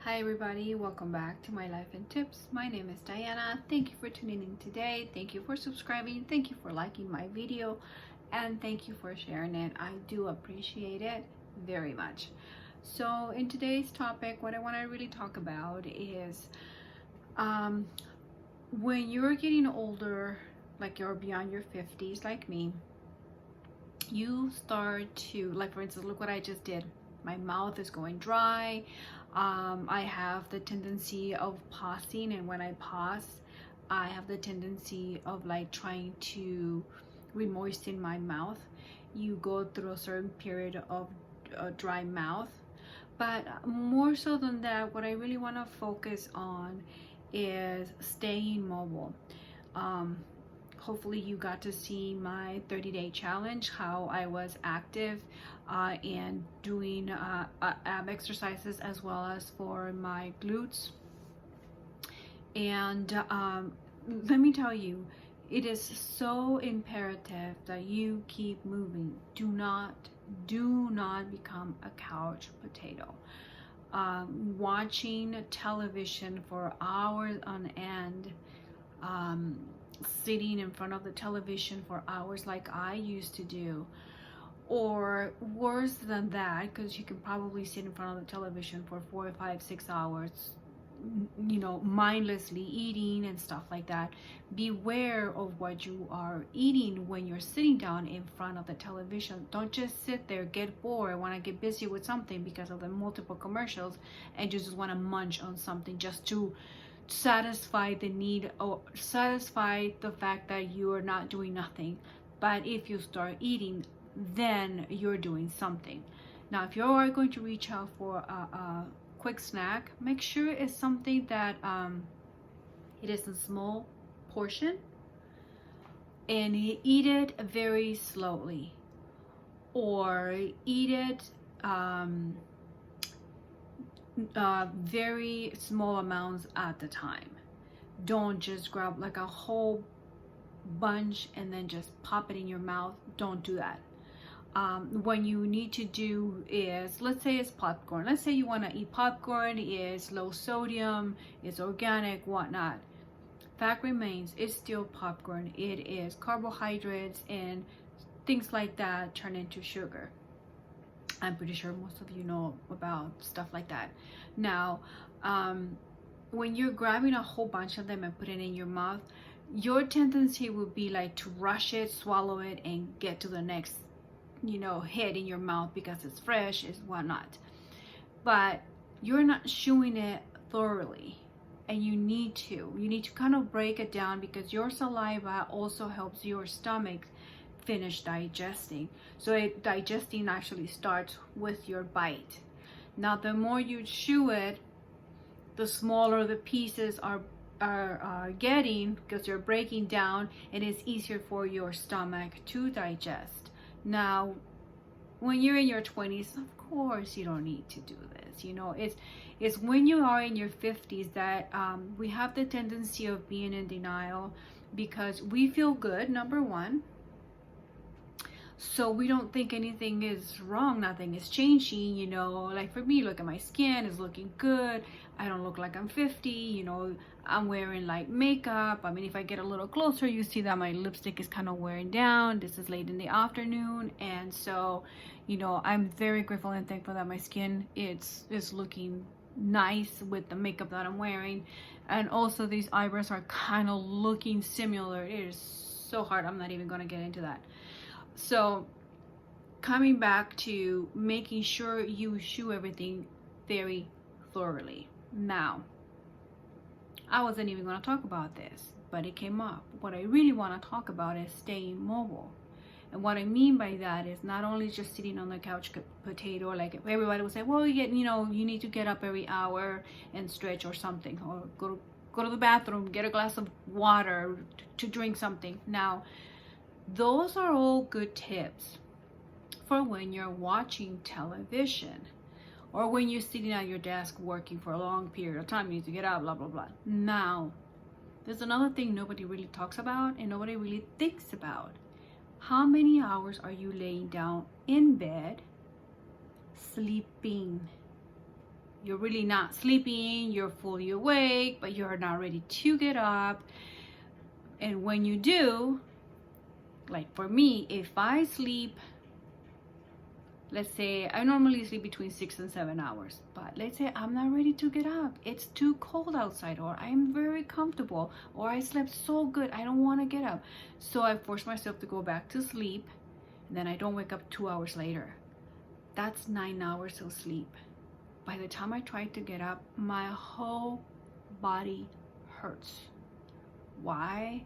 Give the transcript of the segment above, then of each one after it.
Hi everybody, welcome back to my life and tips. My name is Diana. Thank you for tuning in today. Thank you for subscribing. Thank you for liking my video, and thank you for sharing it. I do appreciate it very much. So in today's topic, what I want to really talk about is when you're getting older, like you're beyond your 50s like me, you start to, like for instance, look what I just did. My mouth is going dry. I have the tendency of pausing, and when I pause, I have the tendency of like trying to remoisten my mouth. You go through a certain period of dry mouth, but more so than that, what I really want to focus on is staying mobile. Hopefully you got to see my 30-day challenge, how I was active and doing ab exercises as well as for my glutes. And let me tell you, it is so imperative that you keep moving. Do not become a couch potato. Watching television for hours on end, sitting in front of the television for hours like I used to do, or worse than that, because you can probably sit in front of the television for 4, 5, 6 hours, you know, mindlessly eating and stuff like that. Beware of what you are eating when you're sitting down in front of the television. Don't just sit there, get bored, want to get busy with something because of the multiple commercials, and you just want to munch on something just to satisfy the need or satisfy the fact that you are not doing nothing. But if you start eating, then you're doing something. Now if you are going to reach out for a quick snack, make sure it's something that it is a small portion, and you eat it very slowly, or eat it very small amounts at the time. Don't just grab like a whole bunch and then just pop it in your mouth. Don't do that. What you need to do is, let's say it's popcorn. Let's say you want to eat popcorn. It's low sodium, it's organic, whatnot. Fact remains, it's still popcorn. It is carbohydrates and things like that turn into sugar. I'm pretty sure most of you know about stuff like that. Now, when you're grabbing a whole bunch of them and putting it in your mouth, your tendency would be like to rush it, swallow it, and get to the next, you know, hit in your mouth because it's fresh, is whatnot. But you're not chewing it thoroughly, and you need to kind of break it down, because your saliva also helps your stomach finish digesting. So digesting actually starts with your bite. Now the more you chew it, the smaller the pieces are getting, because you're breaking down, and it's easier for your stomach to digest. Now when you're in your 20s, of course you don't need to do this. You know, it's when you are in your 50s that we have the tendency of being in denial, because we feel good, number one, so we don't think anything is wrong, nothing is changing. You know, like for me, look at my skin, is looking good, I don't look like I'm 50. You know, I'm wearing light makeup. I mean, if I get a little closer, you see that my lipstick is kind of wearing down. This is late in the afternoon, and so, you know, I'm very grateful and thankful that my skin is looking nice with the makeup that I'm wearing. And also these eyebrows are kind of looking similar. It is so hard, I'm not even going to get into that. So coming back to making sure you chew everything very thoroughly. Now, I wasn't even going to talk about this, but it came up. What I really want to talk about is staying mobile. And what I mean by that is not only just sitting on the couch potato, like everybody would say, well, you need to get up every hour and stretch or something, or go to the bathroom, get a glass of water to drink something. Now, those are all good tips for when you're watching television, or when you're sitting at your desk working for a long period of time, you need to get up, blah, blah, blah. Now, there's another thing nobody really talks about and nobody really thinks about. How many hours are you laying down in bed sleeping? You're really not sleeping, you're fully awake, but you're not ready to get up. And when you do, like for me, if I sleep, let's say I normally sleep between 6 and 7 hours, but let's say I'm not ready to get up, it's too cold outside, or I'm very comfortable, or I slept so good I don't want to get up, so I force myself to go back to sleep, and then I don't wake up 2 hours later. That's 9 hours of sleep. By the time I try to get up, my whole body hurts. Why?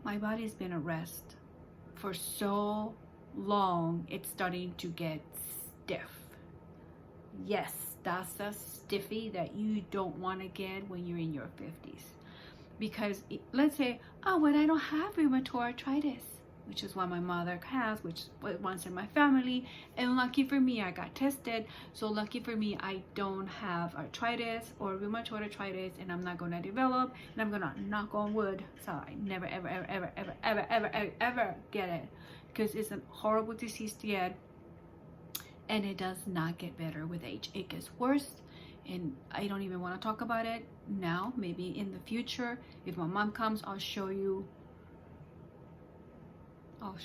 My body's been at rest for so long, it's starting to get stiff. Yes, that's a stiffy that you don't want to get when you're in your 50s. Because let's say, oh, but I don't have rheumatoid arthritis, which is what my mother has, which runs in my family. And lucky for me, I got tested. So lucky for me, I don't have arthritis or rheumatoid arthritis, and I'm not going to develop, and I'm going to knock on wood, so I never, ever, ever, ever, ever, ever, ever, ever, ever get it. Because it's a horrible disease to get, and it does not get better with age. It gets worse, and I don't even want to talk about it now. Maybe in the future, if my mom comes, I'll show you what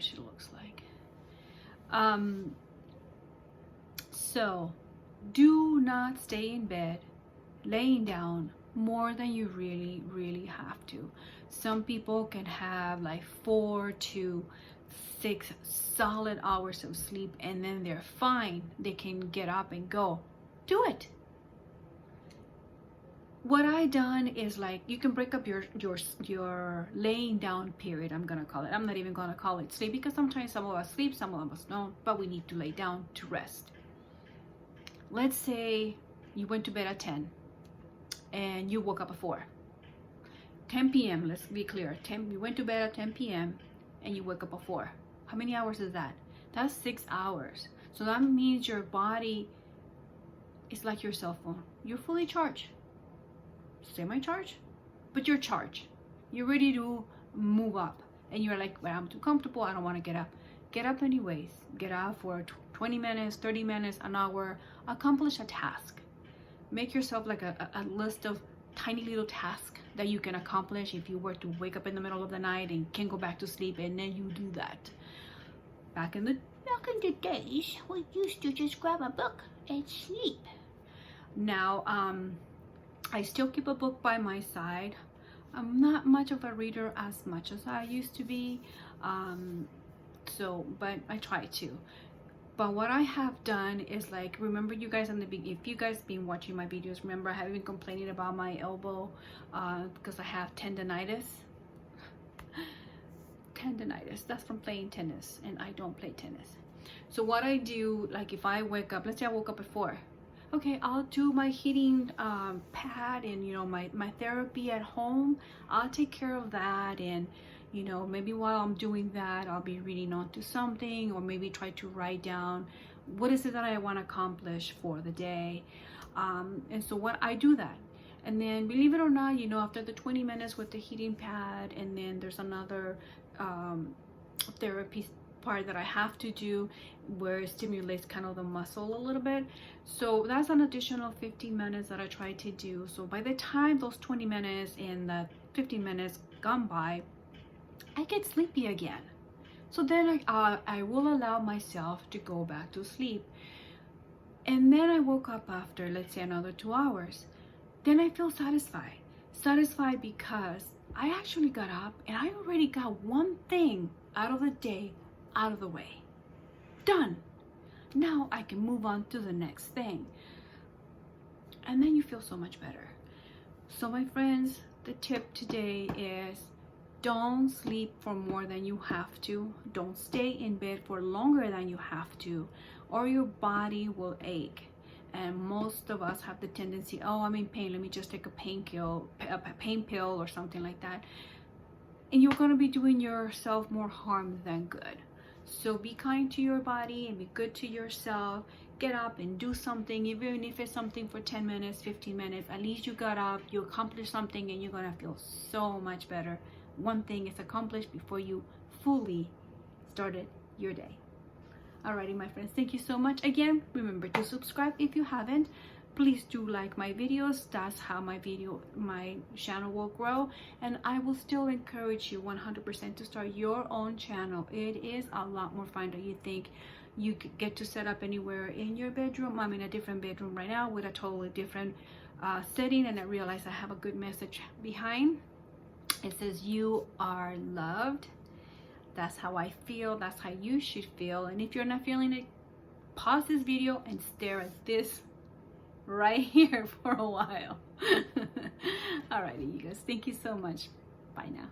she looks like. So do not stay in bed laying down more than you really have to. Some people can have like 4 to 6 solid hours of sleep, and then they're fine. They can get up and go. Do it. What I done is, like, you can break up your laying down period, I'm gonna call it. I'm not even gonna call it sleep, because sometimes some of us sleep, some of us don't, but we need to lay down to rest. Let's say you went to bed at 10 and you woke up at 4. 10 p.m. let's be clear. You went to bed at 10 p.m. and you wake up at 4. How many hours is that? That's 6 hours. So that means your body is like your cell phone. You're fully charged. Semi-charged, but you're charged. You're ready to move up, and you're like, well, I'm too comfortable, I don't want to get up. Get up anyways. Get up for 20 minutes, 30 minutes, an hour. Accomplish a task. Make yourself like a list of tiny little tasks that you can accomplish if you were to wake up in the middle of the night and can't go back to sleep, and then you do that. Back in the days, we used to just grab a book and sleep. Now, I still keep a book by my side. I'm not much of a reader as much as I used to be, but I try to. But what I have done is, like, remember you guys if you guys been watching my videos, remember I have been complaining about my elbow because I have tendonitis. Tendonitis, that's from playing tennis, and I don't play tennis. So what I do, like, if I wake up, let's say I woke up at 4. Okay, I'll do my heating pad and, you know, my therapy at home. I'll take care of that, and, you know, maybe while I'm doing that, I'll be reading onto something, or maybe try to write down what is it that I want to accomplish for the day. And so what I do that. And then, believe it or not, you know, after the 20 minutes with the heating pad, and then there's another therapy part that I have to do where it stimulates kind of the muscle a little bit. So that's an additional 15 minutes that I try to do. So by the time those 20 minutes and the 15 minutes gone by, I get sleepy again. So then I will allow myself to go back to sleep. And then I woke up after, let's say, another 2 hours. Then I feel satisfied. Satisfied because I actually got up and I already got one thing out of the day out of the way. Done. Now I can move on to the next thing. And then you feel so much better. So my friends, the tip today is, don't sleep for more than you have to. Don't stay in bed for longer than you have to, or your body will ache. And most of us have the tendency, oh, I'm in pain, let me just take a pain pill or something like that. And you're going to be doing yourself more harm than good. So be kind to your body and be good to yourself. Get up and do something, even if it's something for 10 minutes, 15 minutes. At least you got up, you accomplished something, and you're going to feel so much better. One thing is accomplished before you fully started your day. Alrighty, my friends, thank you so much. Again, remember to subscribe if you haven't. Please do like my videos. That's how my channel will grow, and I will still encourage you 100% to start your own channel. It is a lot more fun than you think. You could get to set up anywhere in your bedroom. I'm in a different bedroom right now with a totally different setting, and I realize I have a good message behind. It says you are loved. That's how I feel. That's how you should feel. And if you're not feeling it, pause this video and stare at this right here for a while. Alrighty, you guys, thank you so much. Bye now.